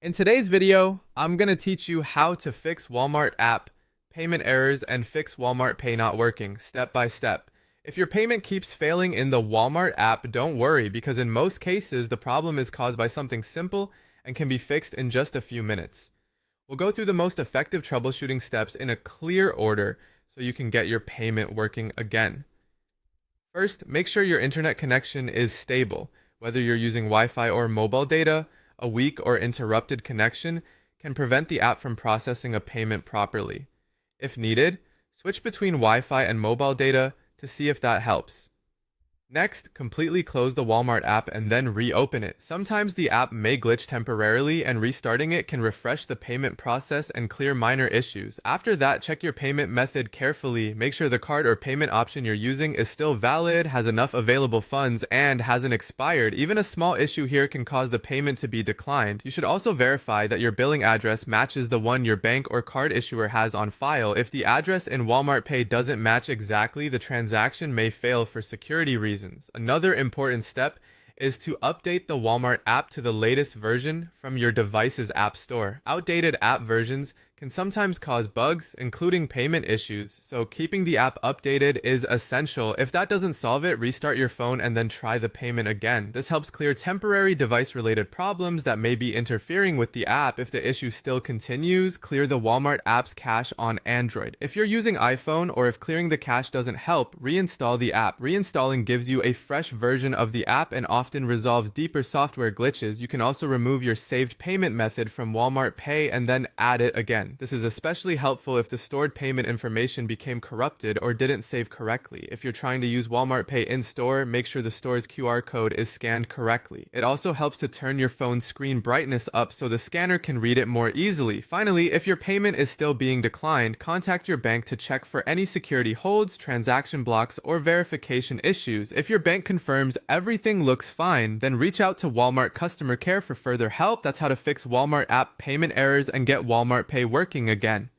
In today's video, I'm going to teach you how to fix Walmart app payment errors and fix Walmart Pay not working step by step. If your payment keeps failing in the Walmart app, don't worry because in most cases, the problem is caused by something simple and can be fixed in just a few minutes. We'll go through the most effective troubleshooting steps in a clear order so you can get your payment working again. First, make sure your internet connection is stable. Whether you're using Wi-Fi or mobile data, a weak or interrupted connection can prevent the app from processing a payment properly. If needed, switch between Wi-Fi and mobile data to see if that helps. Next, completely close the Walmart app and then reopen it. Sometimes the app may glitch temporarily and restarting it can refresh the payment process and clear minor issues. After that, check your payment method carefully. Make sure the card or payment option you're using is still valid, has enough available funds, and hasn't expired. Even a small issue here can cause the payment to be declined. You should also verify that your billing address matches the one your bank or card issuer has on file. If the address in Walmart Pay doesn't match exactly, the transaction may fail for security reasons. Another important step is to update the Walmart app to the latest version from your device's app store. Outdated app versions can sometimes cause bugs, including payment issues, so keeping the app updated is essential. If that doesn't solve it, restart your phone and then try the payment again. This helps clear temporary device-related problems that may be interfering with the app. If the issue still continues, clear the Walmart app's cache on Android. If you're using iPhone or if clearing the cache doesn't help, reinstall the app. Reinstalling gives you a fresh version of the app and often resolves deeper software glitches. You can also remove your saved payment method from Walmart Pay and then add it again. This is especially helpful if the stored payment information became corrupted or didn't save correctly. If you're trying to use Walmart Pay in-store, make sure the store's QR code is scanned correctly. It also helps to turn your phone's screen brightness up so the scanner can read it more easily. Finally, if your payment is still being declined, contact your bank to check for any security holds, transaction blocks, or verification issues. If your bank confirms everything looks fine, then reach out to Walmart customer care for further help. That's how to fix Walmart app payment errors and get Walmart Pay working again.